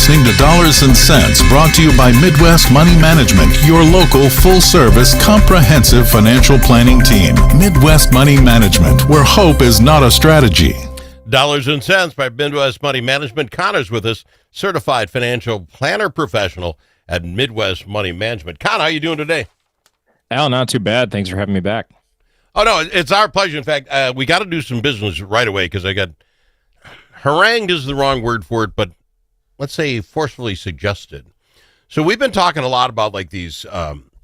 listening to Dollars and Cents, brought to you by Midwest Money Management, your local full-service comprehensive financial planning team. Midwest Money Management, where hope is not a strategy. Dollars and Cents by Midwest Money Management. Connor's with us, certified financial planner professional at Midwest Money Management. Connor, how you doing today? Al, not too bad. Thanks for having me back. Oh, no, it's our pleasure. In fact, we got to do some business right away because I got harangued is the wrong word for it, but let's say forcefully suggested. So we've been talking a lot about like these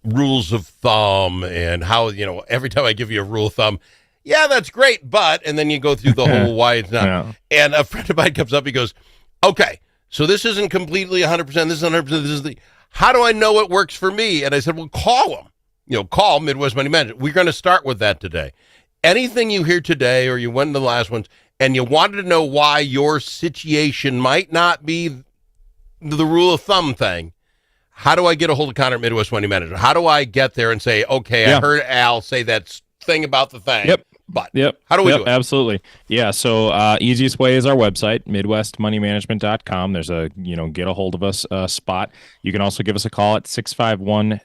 rules of thumb and how, you know, every time I give you a rule of thumb, yeah, that's great, but, and then you go through the whole why it's not. Yeah. And a friend of mine comes up, he goes, okay, so this isn't completely 100%, this is 100%, this is the, how do I know it works for me? And I said, well, call them. You know, call Midwest Money Management. We're going to start with that today. Anything you hear today or you went in the last ones and you wanted to know why your situation might not be the rule of thumb thing, how do I get a hold of Connor at Midwest Money Management? How do I get there and say, okay, I heard Al say that thing about the thing. Yep. But how do we do it? Absolutely. Yeah. So easiest way is our website, midwestmoneymanagement.com. There's a, get a hold of us spot. You can also give us a call at 651-204-3000,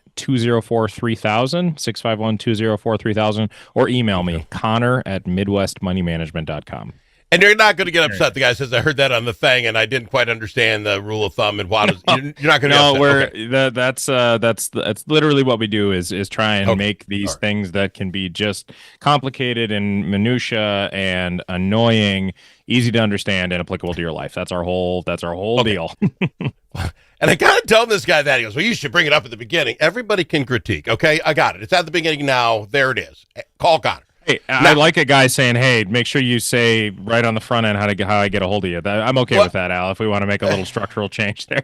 651-204-3000, or email me, Connor at midwestmoneymanagement.com. And you're not going to get upset. The guy says, I heard that on the thing, and I didn't quite understand the rule of thumb. And you're not going to get upset. That's literally what we do is try and make these things that can be just complicated and minutia and annoying, easy to understand and applicable to your life. That's our whole deal. And I got to tell this guy that. He goes, well, you should bring it up at the beginning. Everybody can critique, okay? I got it. It's at the beginning now. There it is. Call Connor. Hey, I like a guy saying, hey, make sure you say right on the front end how I get a hold of you. I'm okay with that, Al, if we want to make a little structural change there.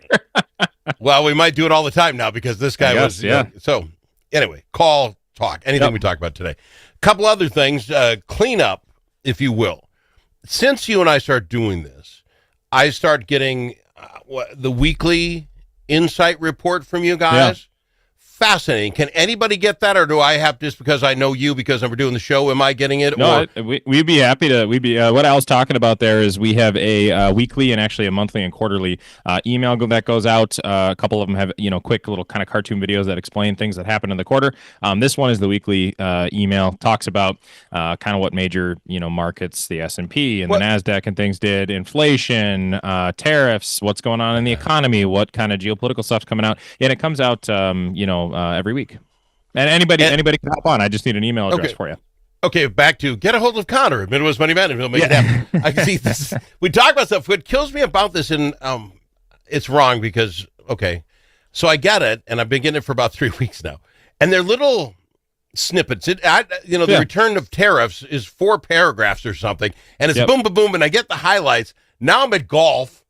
Well, we might do it all the time now because this guy so anyway, call, talk, anything we talk about today. A couple other things, clean up, if you will. Since you and I start doing this, I start getting the weekly insight report from you guys. Yeah. Fascinating. Can anybody get that, or do I have just because I know you because we're doing the show? Am I getting it? No, we'd be happy to. What Al's talking about there is we have a weekly and actually a monthly and quarterly email that goes out. A couple of them have quick little kind of cartoon videos that explain things that happen in the quarter. This one is the weekly email, talks about kind of what major markets, the S&P and the NASDAQ and things did, inflation, tariffs, what's going on in the economy, what kind of geopolitical stuff's coming out, and it comes out every week. And anybody can hop on. I just need an email address for you. Okay, back to get a hold of Connor at Midwest Money Management. He'll make it happen. I can see this. We talk about stuff. What kills me about this, and it's wrong because, so I get it, and I've been getting it for about 3 weeks now. And they're little snippets. The return of tariffs is 4 paragraphs or something, and it's boom, boom, boom, and I get the highlights. Now I'm at golf.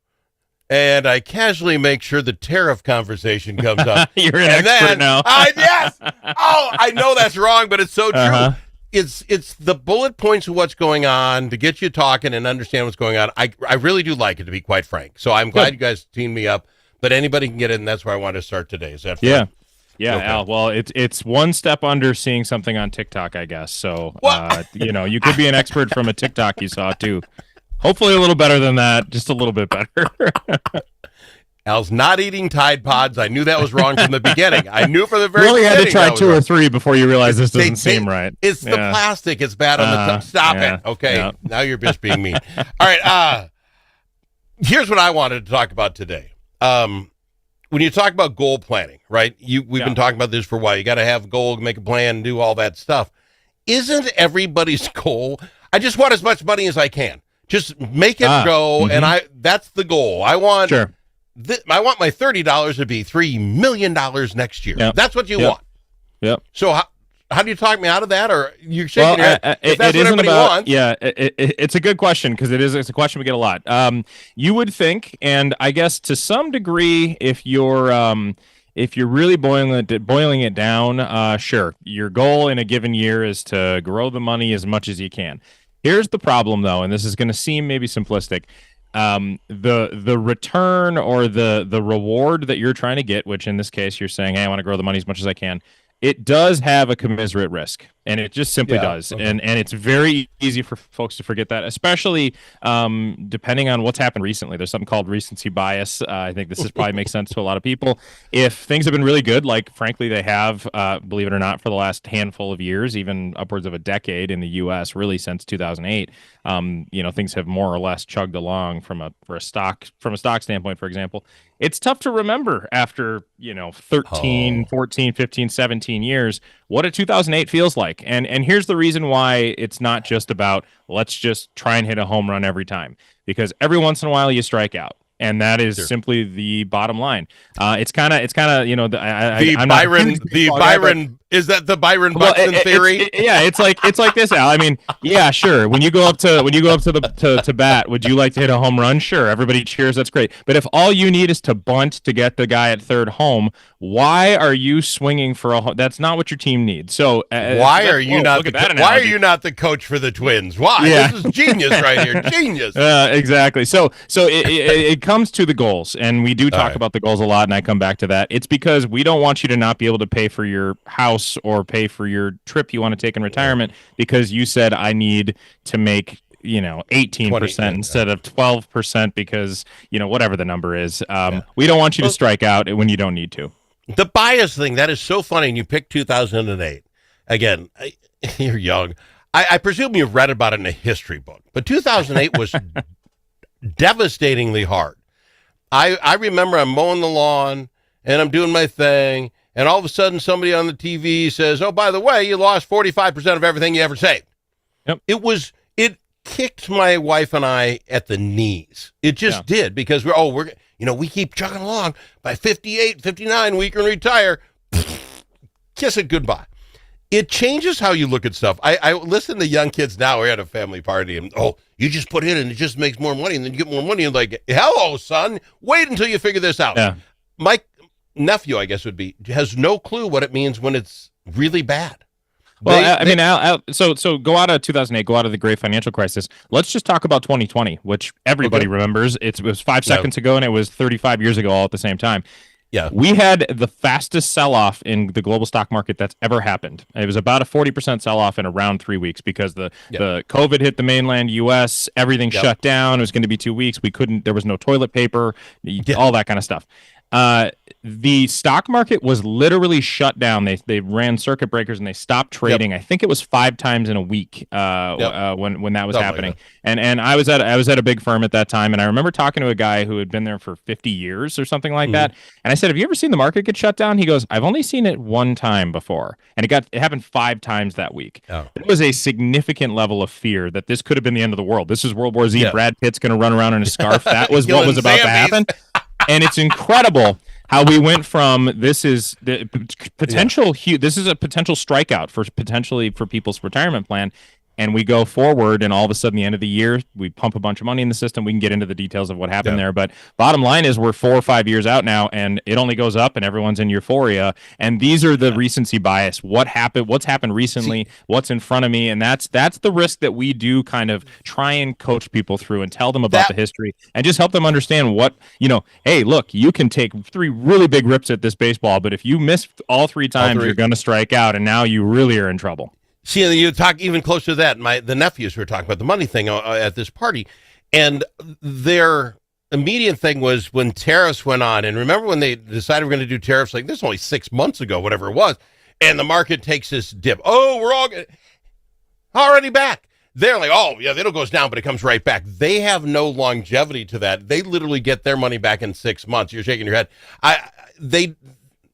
And I casually make sure the tariff conversation comes up. You're an expert now. Yes. Oh, I know that's wrong, but it's so true. It's the bullet points of what's going on to get you talking and understand what's going on. I really do like it, to be quite frank. So I'm glad you guys teamed me up. But anybody can get it, and that's where I want to start today. Is that fair? Yeah, okay. Al. Well, it's one step under seeing something on TikTok, I guess. So you could be an expert from a TikTok you saw too. Hopefully a little better than that, just a little bit better. Al's not eating Tide Pods. I knew that was wrong from the beginning. I knew from the very beginning. You only had to try 2 or 3 before you realize this doesn't seem right. It's the plastic. It's bad on the top. Stop it. Okay, now you're just being mean. All right, here's what I wanted to talk about today. When you talk about goal planning, right? We've been talking about this for a while. You got to have a goal, make a plan, do all that stuff. Isn't everybody's goal, I just want as much money as I can. Just make it go, and that's the goal. I want I want my $30 to be $3 million next year. Yep. That's what you want. Yep. So how do you talk me out of that, or you're shaking your head? If that's what everybody wants. Yeah, it's a good question because it's a question we get a lot. You would think, and I guess to some degree, if you're really boiling it down, sure, your goal in a given year is to grow the money as much as you can. Here's the problem, though, and this is going to seem maybe simplistic. The return or the reward that you're trying to get, which in this case you're saying, hey, I want to grow the money as much as I can, it does have a commiserate risk, and it just simply does. Okay. And it's very easy for folks to forget that, especially depending on what's happened recently. There's something called recency bias. I think this is probably makes sense to a lot of people. If things have been really good, like frankly they have, believe it or not, for the last handful of years, even upwards of a decade in the U.S., really since 2008, things have more or less chugged along from a stock standpoint, for example. It's tough to remember after 13, 14, 15, 17 years what a 2008 feels like. And here's the reason why it's not just about let's just try and hit a home run every time, because every once in a while you strike out. And that is simply the bottom line. It's kind of is that the Byron Buxton theory? It's like this, Al. I mean, yeah, sure. When you go up to bat, would you like to hit a home run? Sure, everybody cheers. That's great. But if all you need is to bunt to get the guy at third home, why are you swinging for a home? That's not what your team needs. So why are you not the coach for the Twins? Why? Yeah. This is genius right here. Genius. Exactly. So it comes to the goals, and we do talk about the goals a lot, and I come back to that. It's because we don't want you to not be able to pay for your house or pay for your trip you want to take in retirement because you said I need to make 18% instead of 12% because whatever the number is. We don't want you to strike out when you don't need to. The bias thing, that is so funny. And you picked 2008 again. You're young. I presume you've read about it in a history book, but 2008 was devastatingly hard. I remember I'm mowing the lawn and I'm doing my thing, and all of a sudden somebody on the TV says, "Oh, by the way, you lost 45% of everything you ever saved." Yep. It kicked my wife and I at the knees. It just did, because we keep chugging along. By 58, 59, we can retire. Kiss it goodbye. It changes how you look at stuff. I listen to young kids now. We're at a family party, and you just put in and it just makes more money, and then you get more money, and like, hello, son, wait until you figure this out. Yeah. My nephew, I guess has no clue what it means when it's really bad. Well, so go out of 2008, go out of the great financial crisis. Let's just talk about 2020, which everybody remembers. It was 5 seconds ago, and it was 35 years ago all at the same time. Yeah. We had the fastest sell-off in the global stock market that's ever happened. It was about a 40% sell-off in around 3 weeks because the COVID hit the mainland U.S., everything shut down. It was going to be 2 weeks. There was no toilet paper, all that kind of stuff. The stock market was literally shut down. They ran circuit breakers and they stopped trading. I think it was 5 times in a week when that was happening. And I was at a big firm at that time, and I remember talking to a guy who had been there for 50 years or something like that. And I said, "Have you ever seen the market get shut down?" He goes, "I've only seen it one time before, and it happened 5 times that week." It was a significant level of fear that this could have been the end of the world. This is World War Z. Brad Pitt's going to run around in a scarf. That was what was about to happen. And it's incredible how we went from this is the potential this is a potential strikeout for people's retirement plan, and we go forward, and all of a sudden, the end of the year, we pump a bunch of money in the system. We can get into the details of what happened there, but bottom line is we're 4 or 5 years out now, and it only goes up, and everyone's in euphoria. And these are the recency bias. What happened? What's happened recently? What's in front of me? And that's the risk that we do kind of try and coach people through and tell them about the history and just help them understand what Hey, look, you can take 3 really big rips at this baseball, but if you miss all 3 times, you're going to strike out, and now you really are in trouble. See, and you talk even closer to that. The nephews were talking about the money thing at this party, and their immediate thing was when tariffs went on. And remember when they decided we're going to do tariffs, like this only 6 months ago, whatever it was, and the market takes this dip. Oh, we're all already back. They're like, oh, yeah, it goes down, but it comes right back. They have no longevity to that. They literally get their money back in 6 months. You're shaking your head. They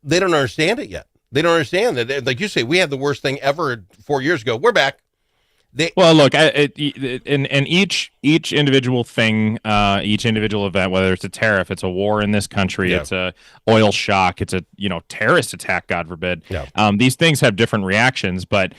don't understand it yet. They don't understand that. Like you say, we had the worst thing ever 4 years ago. We're back. Well, look, in each individual thing, each individual event, whether it's a tariff, it's a war in this country, it's a oil shock, it's a terrorist attack, God forbid. These things have different reactions, but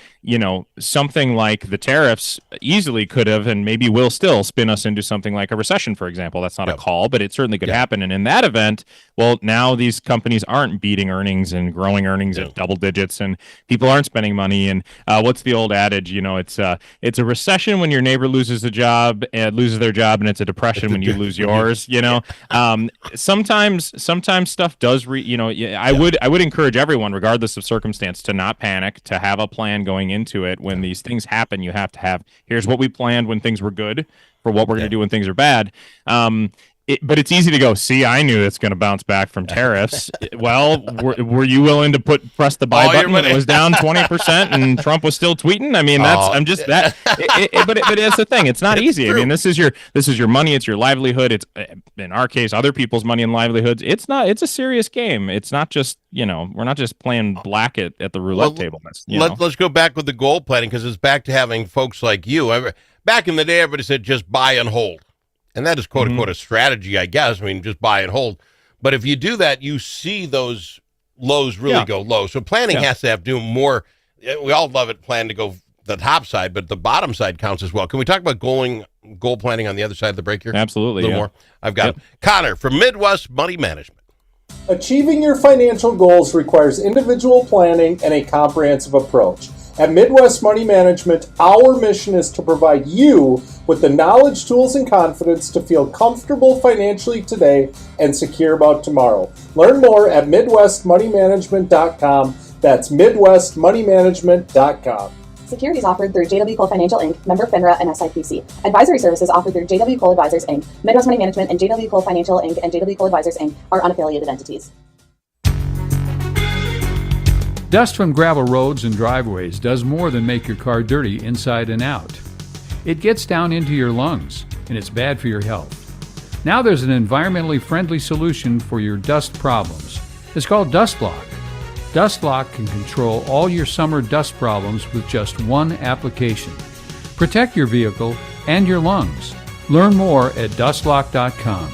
something like the tariffs easily could have and maybe will still spin us into something like a recession, for example. That's not a call, but it certainly could happen. And in that event, well, now these companies aren't beating earnings and growing earnings at double digits, and people aren't spending money. And what's the old adage? It's a recession when your neighbor loses their job, and it's a depression when you lose yours. Sometimes stuff does. I would encourage everyone, regardless of circumstance, to not panic, to have a plan going into it. When these things happen, you have to have, here's what we planned when things were good, for what we're going to do when things are bad. But it's easy to go, see, I knew it's going to bounce back from tariffs. Well, were you willing to press the buy button when it was down 20% and Trump was still tweeting? I mean, but it's the thing. It's not easy. True. I mean, this is your money. It's your livelihood. It's, in our case, other people's money and livelihoods. It's a serious game. It's not just, we're not just playing black at the roulette table. Let's go back with the goal planning, because it's back to having folks like you. Back in the day, everybody said just buy and hold. And that is, quote unquote, a strategy, I guess. I mean, just buy and hold. But if you do that, you see those lows really go low. So planning has to have to do more. We all love it, plan to go the top side, but the bottom side counts as well. Can we talk about goal planning on the other side of the break here? Absolutely. A little more. I've got Connor from Midwest Money Management. Achieving your financial goals requires individual planning and a comprehensive approach. At Midwest Money Management, our mission is to provide you with the knowledge, tools, and confidence to feel comfortable financially today and secure about tomorrow. Learn more at MidwestMoneyManagement.com. That's MidwestMoneyManagement.com. Securities offered through JW Cole Financial Inc., member FINRA and SIPC. Advisory services offered through JW Cole Advisors Inc., Midwest Money Management, and JW Cole Financial Inc. and JW Cole Advisors Inc. are unaffiliated entities. Dust from gravel roads and driveways does more than make your car dirty inside and out. It gets down into your lungs, and it's bad for your health. Now there's an environmentally friendly solution for your dust problems. It's called DustLock. DustLock can control all your summer dust problems with just one application. Protect your vehicle and your lungs. Learn more at dustlock.com.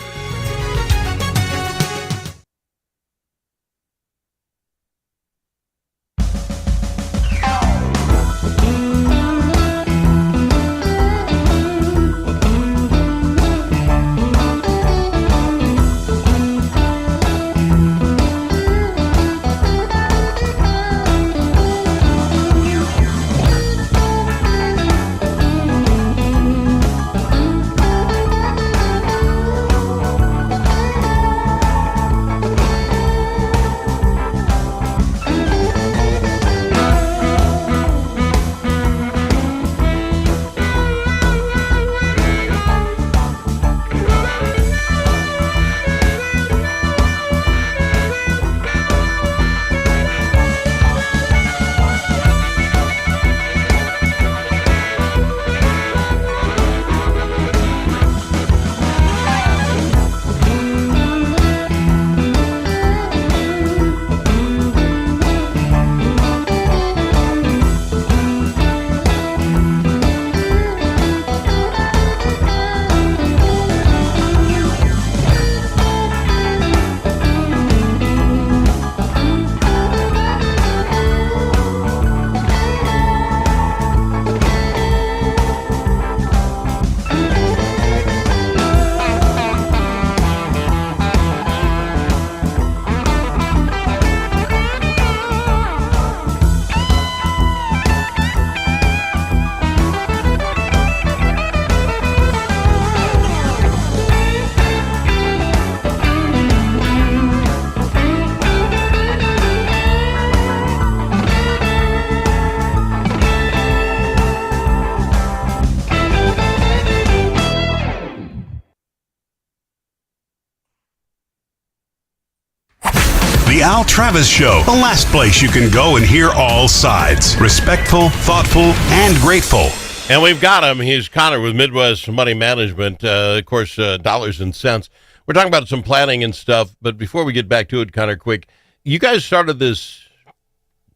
The Al Travis Show, the last place you can go and hear all sides. Respectful, thoughtful, and grateful. And we've got him. He's Connor with Midwest Money Management, of course, dollars and cents. We're talking about some planning and stuff, but before we get back to it, Connor, quick, you guys started this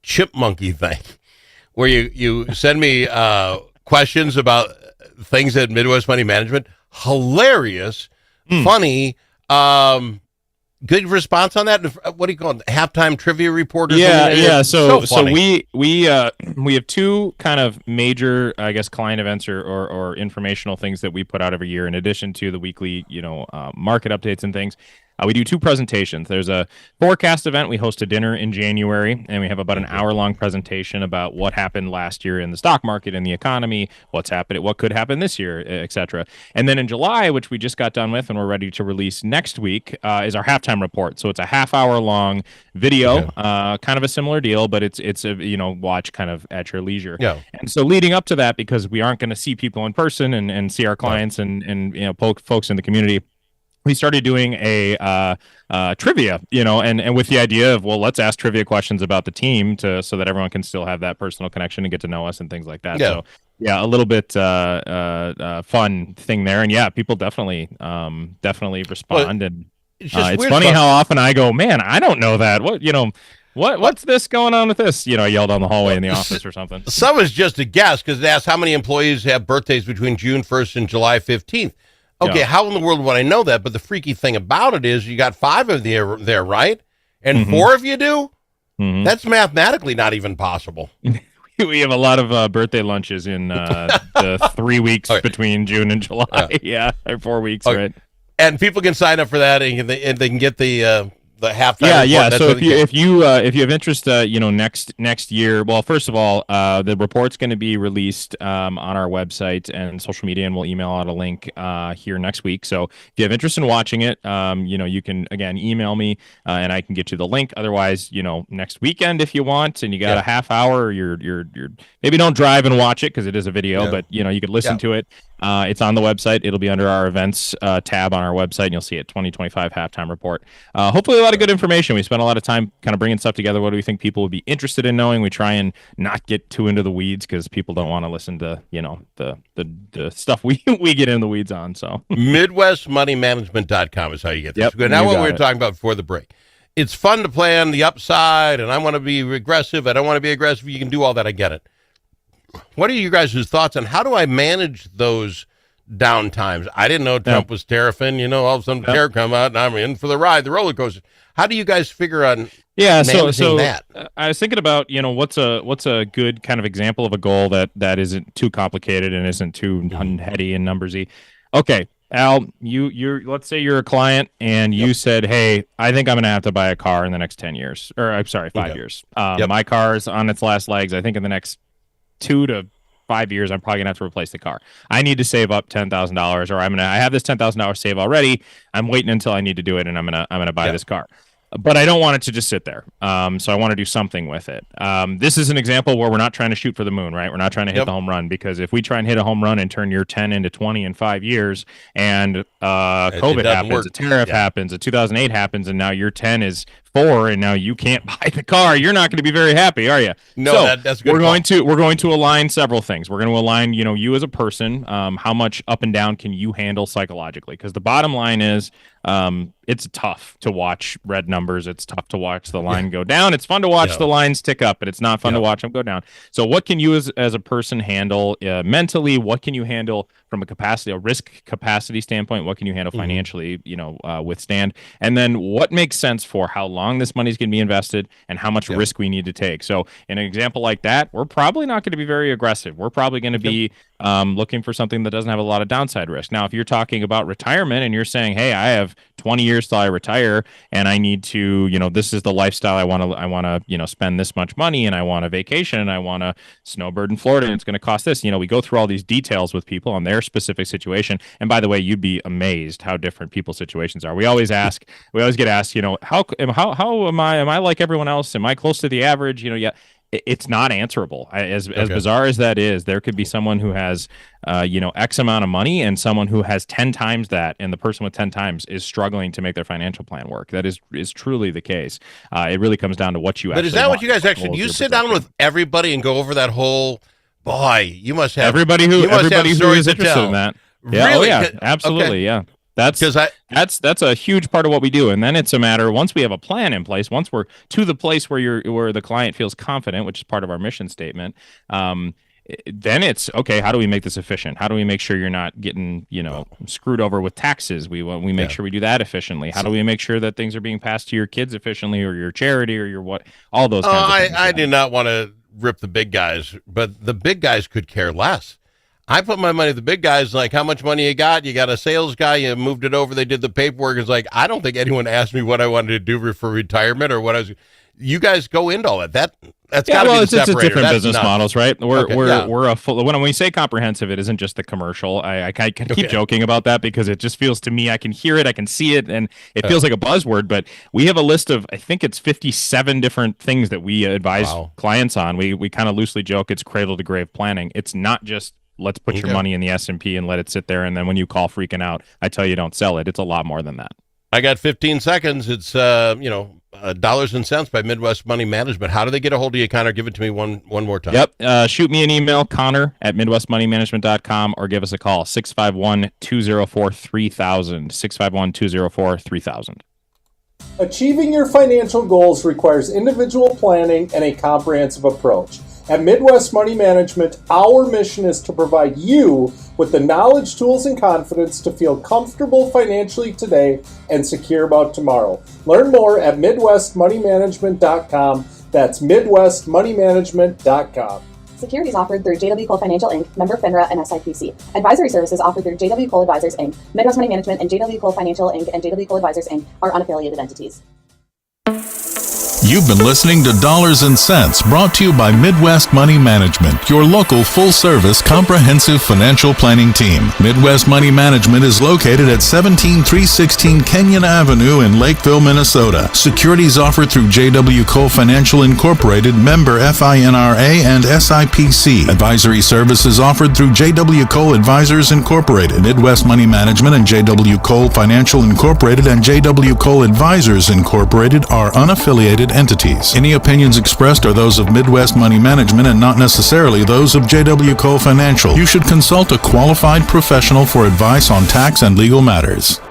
chipmunky thing where you send me questions about things at Midwest Money Management. Hilarious, funny, good response on that. What do you call it? Halftime trivia report? Yeah. So we have two kind of major, I guess, client events or informational things that we put out every year, in addition to the weekly, market updates and things. We do 2 presentations. There's a forecast event. We host a dinner in January, and we have about an hour-long presentation about what happened last year in the stock market and the economy, what's happened, what could happen this year, etc. And then in July, which we just got done with and we're ready to release next week, is our halftime report. So it's a half-hour-long video, kind of a similar deal, but it's a, watch kind of at your leisure. Yeah. And so leading up to that, because we aren't going to see people in person and see our clients and folks in the community, we started doing a trivia, and with the idea of, well, let's ask trivia questions about the team so that everyone can still have that personal connection and get to know us and things like that. Yeah. So yeah, a little bit fun thing there, and people definitely respond. And It's it's funny how often I go, man, I don't know that. What's this going on with this? I yelled down the hallway in the office or something. Some is just a guess because it asks how many employees have birthdays between June 1st and July 15th. Okay, how in the world would I know that? But the freaky thing about it is you got 5 of you there, right? And 4 of you do? That's mathematically not even possible. We have a lot of birthday lunches in the 3 weeks between June and July. Or 4 weeks, right? And people can sign up for that, and they can get the halftime. Yeah. So if you have interest, next year. Well, first of all, the report's going to be released on our website and social media, and we'll email out a link here next week. So if you have interest in watching it, you can again email me and I can get you the link. Otherwise, next weekend if you want, and you got a half hour, you're maybe don't drive and watch it because it is a video, but you could listen to it. It's on the website. It'll be under our events tab on our website, and you'll see it, 2025 halftime report. Hopefully a lot of good information. We spent a lot of time kind of bringing stuff together. What do we think people would be interested in knowing? We try and not get too into the weeds because people don't want to listen to, the stuff we get in the weeds on. So MidwestMoneyManagement.com is how you get this. Now what we were talking about before the break. It's fun to plan the upside, and I want to be aggressive. I don't want to be aggressive. You can do all that. I get it. What are you guys' thoughts on how do I manage those down times? I didn't know Trump was tariffing. All of a sudden the tariff come out, and I'm in for the ride, the roller coaster. How do you guys figure on managing that? I was thinking about what's a good kind of example of a goal that isn't too complicated and isn't too heady and numbersy. Okay, Al, you're let's say you're a client and you said, hey, I think I'm going to have to buy a car in the next 10 years, or I'm sorry, 5 years. My car's on its last legs. I think in the next 2 to 5 years, I'm probably gonna have to replace the car. I need to save up $10,000, or I have this $10,000 save already. I'm waiting until I need to do it, and I'm gonna buy this car. But I don't want it to just sit there. So I want to do something with it. This is an example where we're not trying to shoot for the moon, right? We're not trying to hit the home run, because if we try and hit a home run and turn your 10 into 20 in 5 years, and COVID happens, a tariff happens, a 2008 happens, and now your 10 is 4, and now you can't buy the car, you're not going to be very happy, are you? No, so that's good. We're going to align several things. We're going to align, you as a person, how much up and down can you handle psychologically? Because the bottom line is, it's tough to watch red numbers. It's tough to watch the line go down. It's fun to watch the lines tick up, but it's not fun to watch them go down. So what can you as a person handle mentally? What can you handle from a risk capacity standpoint? What can you handle financially, withstand? And then what makes sense for how long this money is going to be invested and how much risk we need to take. So in an example like that, we're probably not going to be very aggressive. We're probably going to be looking for something that doesn't have a lot of downside risk. Now, if you're talking about retirement and you're saying, hey, I have 20 years till I retire and I need to, this is the lifestyle I want to, spend this much money, and I want a vacation, and I want a snowbird in Florida, and it's going to cost this. We go through all these details with people on their specific situation. And by the way, you'd be amazed how different people's situations are. We always get asked, how am I like everyone else? Am I close to the average? It's not answerable. As bizarre as that is, there could be someone who has, X amount of money and someone who has 10 times that, and the person with 10 times is struggling to make their financial plan work. That is truly the case. It really comes down to what you actually want. But is that what you guys actually do? You sit down with everybody and go over that whole, boy, you must have everybody who is interested in that. Yeah, really? Absolutely, yeah. That's a huge part of what we do. And then it's a matter, once we have a plan in place, once we're to the place where the client feels confident, which is part of our mission statement, then it's okay, how do we make this efficient? How do we make sure you're not getting, screwed over with taxes? We make sure we do that efficiently. How do we make sure that things are being passed to your kids efficiently, or your charity, or your all those kinds of things. I do not want to rip the big guys, but the big guys could care less. I put my money with the big guys, like, how much money you got? You got a sales guy, you moved it over, they did the paperwork. It's like, I don't think anyone asked me what I wanted to do for retirement or what I was. You guys go into all that. That's got to be the it's separator. different That's business nuts. models, right? We're a full. When we say comprehensive, it isn't just the commercial. I keep joking about that because it just feels to me, I can hear it, I can see it, and it feels like a buzzword. But we have a list of, I think it's 57 different things that we advise clients on. We kind of loosely joke it's cradle to grave planning. It's not just let's put your money in the S&P and let it sit there, and then when you call freaking out, I tell you don't sell it. It's a lot more than that. I got 15 seconds. It's Dollars and Cents by Midwest Money Management. How do they get a hold of you, Connor? Give it to me one more time. Yep. Shoot me an email, Connor@MidwestMoneyManagement.com, or give us a call, 651-204-3000, 651-204-3000. Achieving your financial goals requires individual planning and a comprehensive approach. At Midwest Money Management, our mission is to provide you with the knowledge, tools, and confidence to feel comfortable financially today and secure about tomorrow. Learn more at MidwestMoneyManagement.com. That's MidwestMoneyManagement.com. Securities offered through JW Cole Financial Inc., member FINRA and SIPC. Advisory services offered through JW Cole Advisors Inc. Midwest Money Management and JW Cole Financial Inc. and JW Cole Advisors Inc. are unaffiliated entities. You've been listening to Dollars and Cents, brought to you by Midwest Money Management, your local full-service comprehensive financial planning team. Midwest Money Management is located at 17316 Kenyon Avenue in Lakeville, Minnesota. Securities offered through JW Cole Financial Incorporated, member FINRA and SIPC. Advisory services offered through JW Cole Advisors Incorporated. Midwest Money Management and JW Cole Financial Incorporated and JW Cole Advisors Incorporated are unaffiliated entities. Any opinions expressed are those of Midwest Money Management and not necessarily those of JW Cole Financial. You should consult a qualified professional for advice on tax and legal matters.